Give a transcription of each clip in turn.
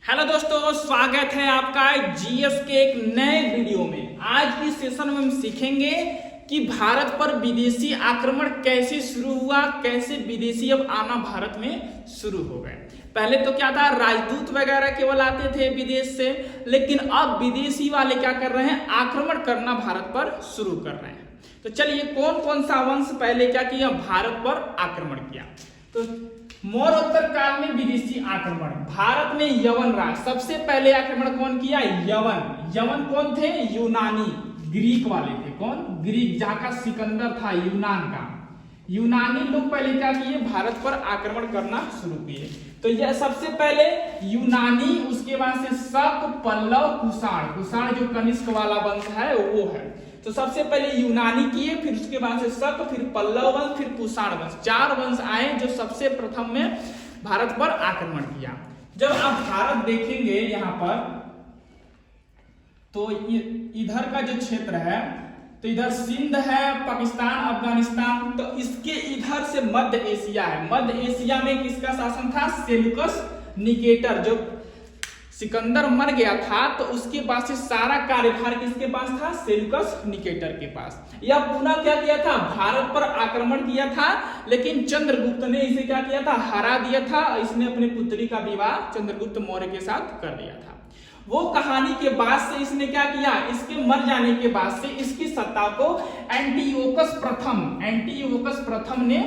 Hello दोस्तों, स्वागत है आपका जीएस के एक नए वीडियो में। आज की सेशन में हम सीखेंगे कि भारत पर विदेशी आक्रमण कैसे शुरू हुआ, कैसे विदेशी अब आना भारत में शुरू हो गए। पहले तो क्या था, राजदूत वगैरह केवल आते थे विदेश से, लेकिन अब विदेशी वाले क्या कर रहे हैं, आक्रमण करना भारत पर शुरू कर रहे हैं। तो चलिए, कौन कौन सा वंश पहले क्या किया, भारत पर आक्रमण किया। तो मौर्योत्तर काल में विदेशी आक्रमण, भारत में यवन राज सबसे पहले आक्रमण कौन किया, यवन। यवन कौन थे, यूनानी, ग्रीक वाले थे। कौन, ग्रीक, जहां का सिकंदर था, यूनान का। यूनानी लोग पहले क्या किए, भारत पर आक्रमण करना शुरू किए। तो यह सबसे पहले यूनानी, उसके बाद से शक, पल्लव, कुषाण। कुषाण जो कनिष्क वाला वंश है वो है। तो सबसे पहले यूनानी किए, फिर उसके बाद से शक, फिर पल्लव वंश, फिर कुषाण वंश। चार वंश आए जो सबसे प्रथम में भारत पर आक्रमण किया। जब आप भारत देखेंगे यहाँ पर, तो इधर का जो क्षेत्र है, तो इधर सिंध है, पाकिस्तान, अफगानिस्तान, तो इसके इधर से मध्य एशिया है। मध्य एशिया में किसका शासन था, सेल्यूकस निकेटर। जो सिकंदर मर गया था तो उसके बाद से सारा कार्यभार किसके पास था, सेल्यूकस निकेटर के पास। यह पुनः क्या किया था, भारत पर आक्रमण किया था, लेकिन चंद्रगुप्त ने इसे क्या किया था, हरा दिया था। इसने अपनी पुत्री का विवाह चंद्रगुप्त मौर्य के साथ कर दिया था। वो कहानी के बाद से इसने क्या किया, इसके मर जाने के बाद से इसकी सत्ता को एंटियोकस प्रथम ने,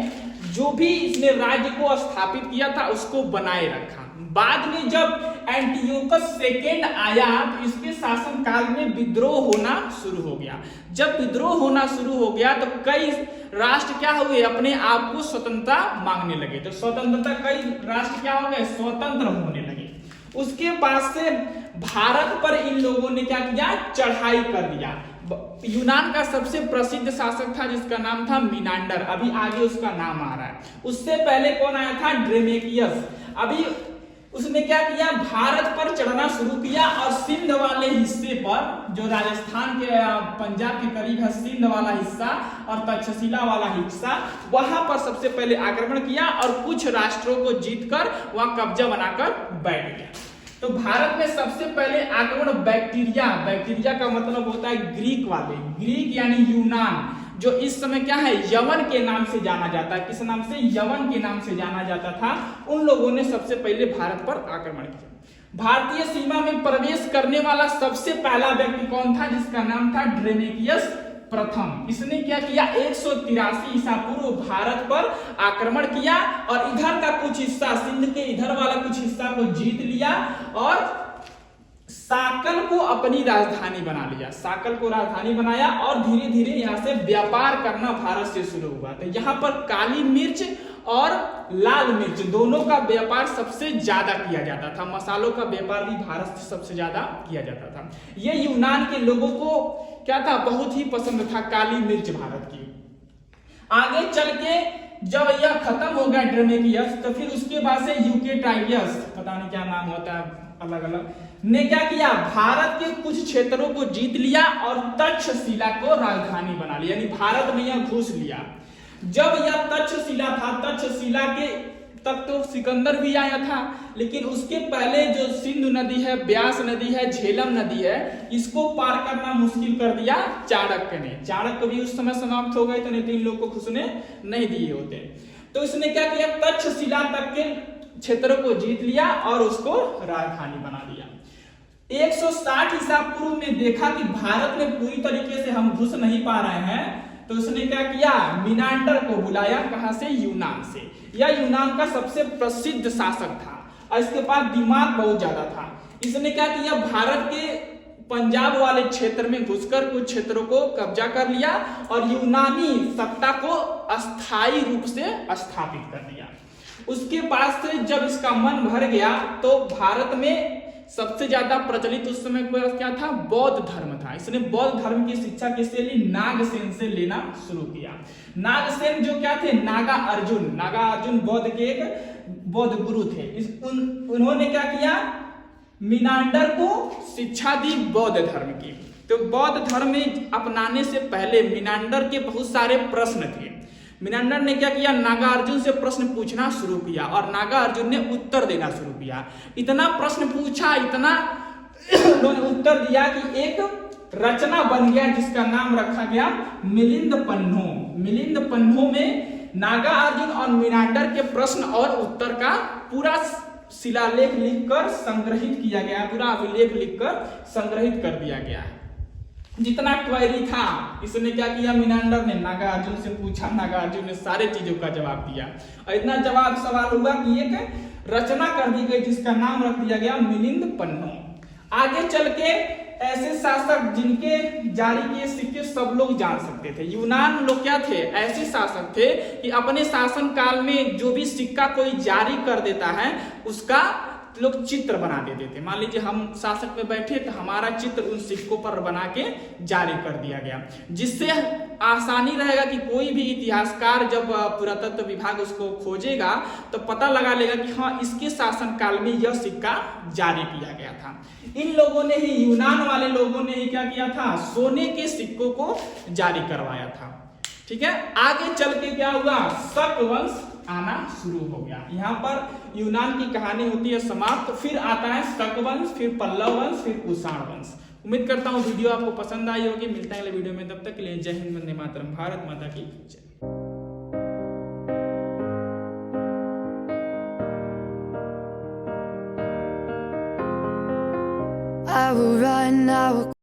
जो भी इसने राज्य को स्थापित किया था, उसको बनाए रखा। बाद में जब एंटियोकस सेकेंड आया तो इसके शासन काल में विद्रोह होना शुरू हो गया। जब विद्रोह होना शुरू हो गया तो कई राष्ट्र क्या हुए, अपने आप को स्वतंत्रता मांगने लगे। तो स्वतंत्रता, कई राष्ट्र क्या हो गए, स्वतंत्र होने लगे। उसके बाद से भारत पर इन लोगों ने क्या किया, चढ़ाई कर दिया। यूनान का सबसे प्रसिद्ध शासक था जिसका नाम था मिनांडर, अभी आगे उसका नाम आ रहा है। उससे पहले कौन आया था, ड्रेमेकियस। अभी उसने क्या किया, भारत पर चढ़ना शुरू किया और सिंध वाले हिस्से पर, जो राजस्थान के पंजाब के करीब है, सिंध वाला हिस्सा और तक्षशिला वाला हिस्सा, वहां पर सबसे पहले आक्रमण किया और कुछ राष्ट्रों को जीतकर वहां कब्जा बनाकर बैठ गया। तो भारत में सबसे पहले आक्रमण बैक्टीरिया का मतलब होता है ग्रीक वाले, ग्रीक यानी यूनान, जो इस समय क्या है, यवन के नाम से जाना जाता है। किस नाम से, यवन के नाम से जाना जाता था। उन लोगों ने सबसे पहले भारत पर आक्रमण किया। भारतीय सीमा में प्रवेश करने वाला सबसे पहला व्यक्ति कौन था, जिसका नाम था ड्रेमेकियस प्रथम। इसने क्या किया, 183 ईसा पूर्व भारत पर आक्रमण किया और इधर का कुछ हिस्सा, सिंध के इधर वाला कुछ हिस्सा को जीत लिया और साकल को अपनी राजधानी बना लिया। साकल को राजधानी बनाया और धीरे धीरे यहाँ से व्यापार करना भारत से शुरू हुआ। तो यहाँ पर काली मिर्च और लाल मिर्च दोनों का व्यापार सबसे ज्यादा किया जाता था। मसालों का व्यापार भी भारत से सबसे ज्यादा किया जाता था। ये यूनान के लोगों को क्या था, बहुत ही पसंद था काली मिर्च भारत की। आगे चल के जब यह खत्म हो गया ड्रेमेकियस, तो फिर उसके बाद से यूकेटाइडियस, पता नहीं क्या नाम होता है अलग अलग, ने क्या किया, भारत के कुछ क्षेत्रों को जीत लिया और तक्षशिला को राजधानी बना लिया, यानी भारत में यह घुस लिया। जब यह तक्षशिला था, तक्षशिला के तक तो सिकंदर भी आया था, लेकिन उसके पहले जो सिंधु नदी है, ब्यास नदी है, झेलम नदी है, इसको पार करना मुश्किल कर दिया चाणक्य ने। चाणक्य भी उस समय समाप्त हो गए, तो नहीं तो इन लोग को घुसने नहीं दिए होते। तो इसने क्या किया, तक्षशिला तक के क्षेत्र को जीत लिया और उसको राजधानी बना दिया। 160 ईसा पूर्व में देखा कि भारत में पूरी तरीके से हम घुस नहीं पा रहे हैं, तो उसने क्या किया, मिनांडर को बुलाया। कहां से, यूनान से। यह यूनान का सबसे प्रसिद्ध शासक था और इसके पास दिमाग बहुत ज्यादा था। इसने क्या किया, भारत के पंजाब वाले क्षेत्र में घुसकर कुछ क्षेत्रों को कब्जा कर लिया और यूनानी सत्ता को अस्थायी रूप से स्थापित कर दिया। उसके बाद से जब इसका मन भर गया तो भारत में सबसे ज्यादा प्रचलित उस समय क्या था, बौद्ध धर्म था। इसने बौद्ध धर्म की शिक्षा किससे ली, नागसेन से लेना शुरू किया। नागसेन जो क्या थे, नागा अर्जुन बौद्ध के एक बौद्ध गुरु थे। उन्होंने क्या किया, मिनांडर को शिक्षा दी बौद्ध धर्म की। तो बौद्ध धर्म में अपनाने से पहले मिनांडर के बहुत सारे प्रश्न थे। मिनांडर ने क्या किया, नागार्जुन से प्रश्न पूछना शुरू किया और नागार्जुन ने उत्तर देना शुरू किया। इतना प्रश्न पूछा, इतना उन्होंने उत्तर दिया कि एक रचना बन गया जिसका नाम रखा गया मिलिंद पन्हो। मिलिंद पन्हो में नागार्जुन और मिनांडर के प्रश्न और उत्तर का पूरा शिलालेख लिखकर संग्रहित किया गया, पूरा अभिलेख लिखकर संग्रहित कर दिया गया है। जितना क्वेरी था इसने क्या किया, मिनांडर ने नागार्जुन से पूछा, नागार्जुन ने सारे चीजों का जवाब दिया और इतना जवाब सवाल हुआ कि एक रचना कर दी गई जिसका नाम रख दिया गया मिलिंद पन्हो। आगे चल के ऐसे शासक जिनके जारी किए सिक्के सब लोग जान सकते थे। यूनान लोग क्या थे, ऐसे शासक थे कि अपने शासन काल में जो भी सिक्का कोई जारी कर देता है उसका लोग चित्र बना देते थे। मान लीजिए हम शासक में बैठे तो हमारा चित्र उन सिक्कों पर बना के जारी कर दिया गया, जिससे आसानी रहेगा कि कोई भी इतिहासकार जब पुरातत्व विभाग उसको खोजेगा तो पता लगा लेगा कि हाँ इसके शासन काल में यह सिक्का जारी किया गया था। इन लोगों ने ही, यूनान वाले लोगों ने ही क्या किया था, सोने के सिक्कों को जारी करवाया था। ठीक है, आगे चल के क्या हुआ, शक वंश आना शुरू हो गया। यहाँ पर यूनान की कहानी होती है समाप्त, फिर आता है शक वंश, फिर पल्लव वंश, फिर कुषाण वंश। उम्मीद करता हूँ वीडियो आपको पसंद आई होगी। मिलता है अगले वीडियो में, तब तक के लिए जय हिंद, वंदे मातरम, भारत माता की जय। I will run, I will